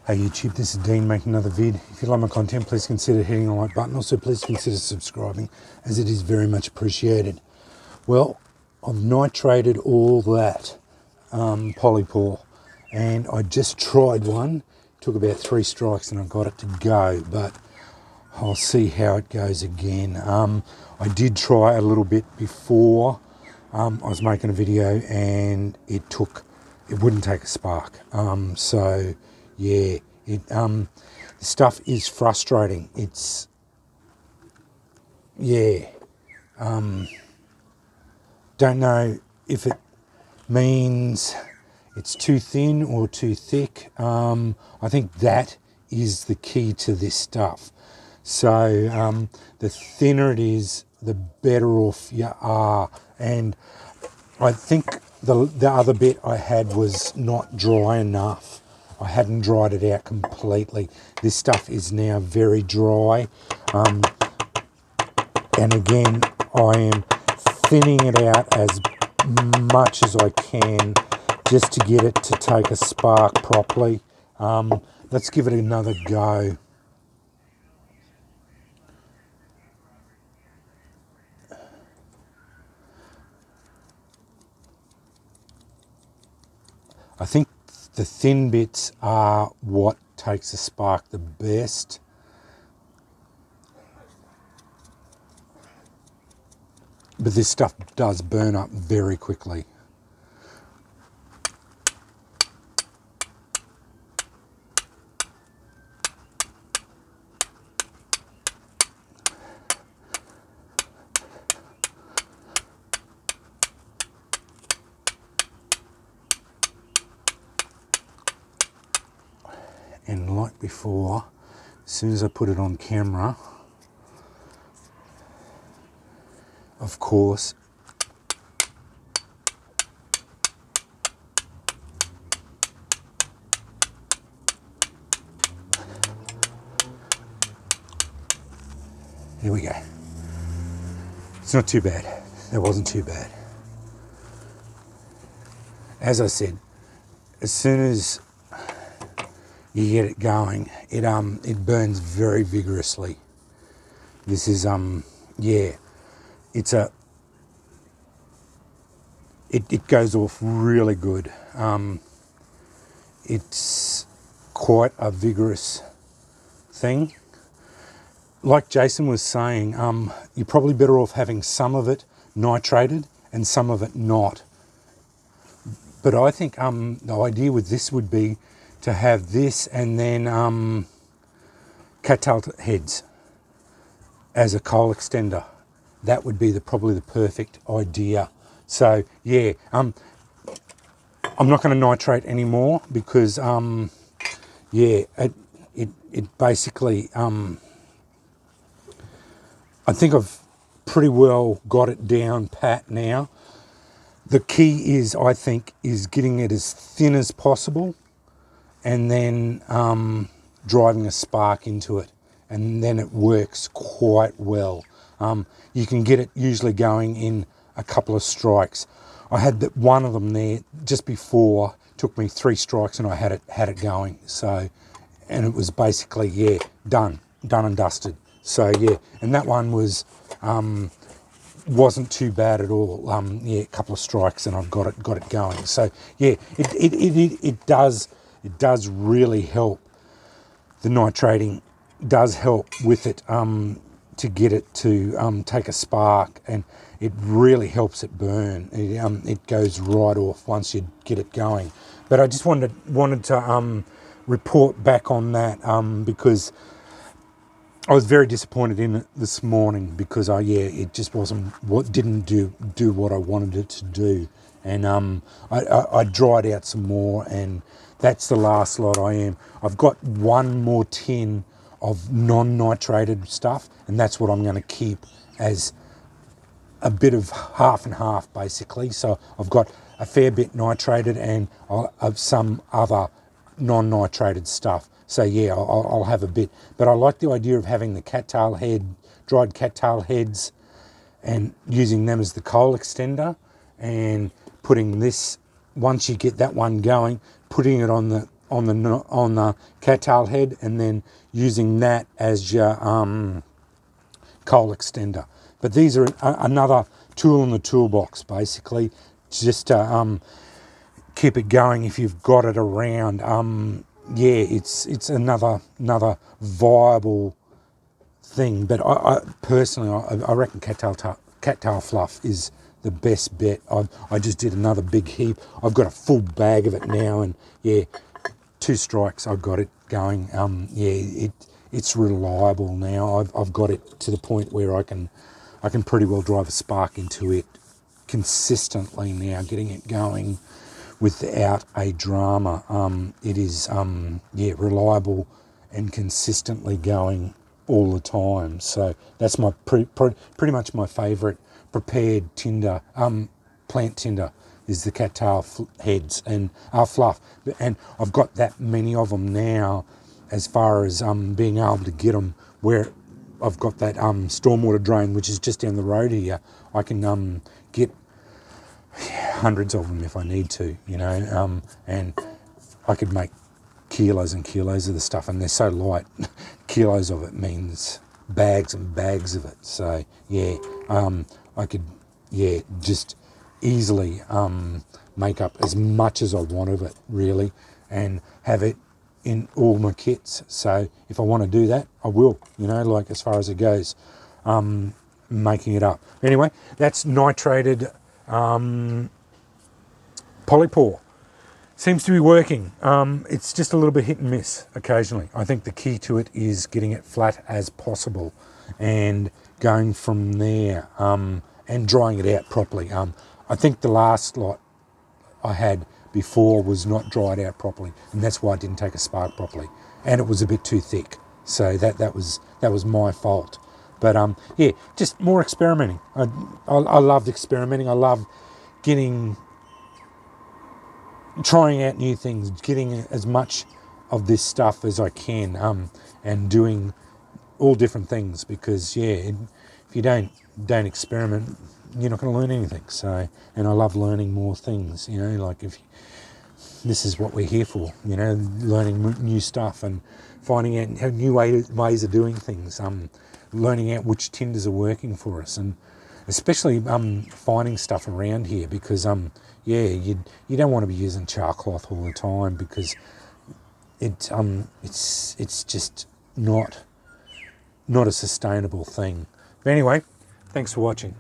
Hey YouTube, this is Dean making another vid. If you like my content, please consider hitting the like button. Also, please consider subscribing, as it is very much appreciated. Well, I've nitrated all that polypore, and I just tried one. Took about 3 strikes and I got it to go, but I'll see how it goes again. I did try a little bit before. I was making a video and it wouldn't take a spark. So yeah, the stuff is frustrating. It's, yeah, don't know if it means it's too thin or too thick. I think that is the key to this stuff. So the thinner it is, the better off you are. And I think the other bit I had was not dry enough. I hadn't dried it out completely. This stuff is now very dry. And again, I am thinning it out as much as I can just to get it to take a spark properly. Let's give it another go. I think the thin bits are what takes a spark the best. But this stuff does burn up very quickly. And like before, as soon as I put it on camera, of course, here we go. It's not too bad. That wasn't too bad. As I said, as soon as you get it going, it burns very vigorously. This is yeah, it goes off really good. It's quite a vigorous thing. Like Jason was saying, you're probably better off having some of it nitrated and some of it not. But I think the idea with this would be to have this and then cattail heads as a coal extender. That would be probably the perfect idea. So yeah, I'm not going to nitrate anymore because yeah, it basically I think I've pretty well got it down pat now. The key is, I think, is getting it as thin as possible and then driving a spark into it, and then it works quite well. You can get it usually going in a couple of strikes. I had one of them there just before, took me 3 strikes and I had it going. So, and it was basically, yeah, done and dusted. So yeah, and that one wasn't too bad at all. Yeah, a couple of strikes and I've got it going. So yeah, it does really help. The nitrating does help with it to get it to take a spark, and it really helps it burn. It goes right off once you get it going. But I just wanted to report back on that because I was very disappointed in it this morning because yeah, it just didn't do what I wanted it to do, and I dried out some more, and that's the last lot I am. I've got one more tin of non-nitrated stuff, and that's what I'm going to keep as a bit of half and half basically. So I've got a fair bit nitrated and of some other non-nitrated stuff. So yeah, I'll have a bit, but I like the idea of having the dried cattail heads and using them as the coal extender, and putting this, once you get that one going, putting it on on the cattail head, and then using that as your coal extender. But these are another tool in the toolbox, basically, just to keep it going if you've got it around. Yeah, it's another viable thing. But I personally, I reckon cattail fluff is the best bet. I just did another big heap. I've got a full bag of it now, and yeah, 2 strikes, I've got it going. Yeah, it's reliable now. I've got it to the point where I can pretty well drive a spark into it consistently now, getting it going without a drama. It is yeah, reliable and consistently going all the time. So that's my pretty much my favourite prepared tinder, plant tinder, is the cattail heads and fluff. And I've got that many of them now, as far as being able to get them where I've got that stormwater drain, which is just down the road here. I can get hundreds of them if I need to, you know, and I could make kilos and kilos of the stuff, and they're so light. Kilos of it means bags and bags of it. So yeah, I could, yeah, just easily make up as much as I want of it, really, and have it in all my kits. So if I want to do that, I will, you know, like as far as it goes, making it up. Anyway, that's nitrated polypore. Seems to be working. It's just a little bit hit and miss occasionally. I think the key to it is getting it flat as possible and going from there, and drying it out properly. I think the last lot I had before was not dried out properly, and that's why I didn't take a spark properly, and it was a bit too thick. So that was my fault. But yeah, just more experimenting. I loved experimenting. I love trying out new things, getting as much of this stuff as I can, and doing all different things, because yeah, if you don't experiment, you're not going to learn anything. So, and I love learning more things, you know, like this is what we're here for, you know, learning new stuff and finding out new ways of doing things, learning out which tinders are working for us, and especially finding stuff around here, because yeah, you don't want to be using char cloth all the time, because it's just not a sustainable thing. But anyway, thanks for watching.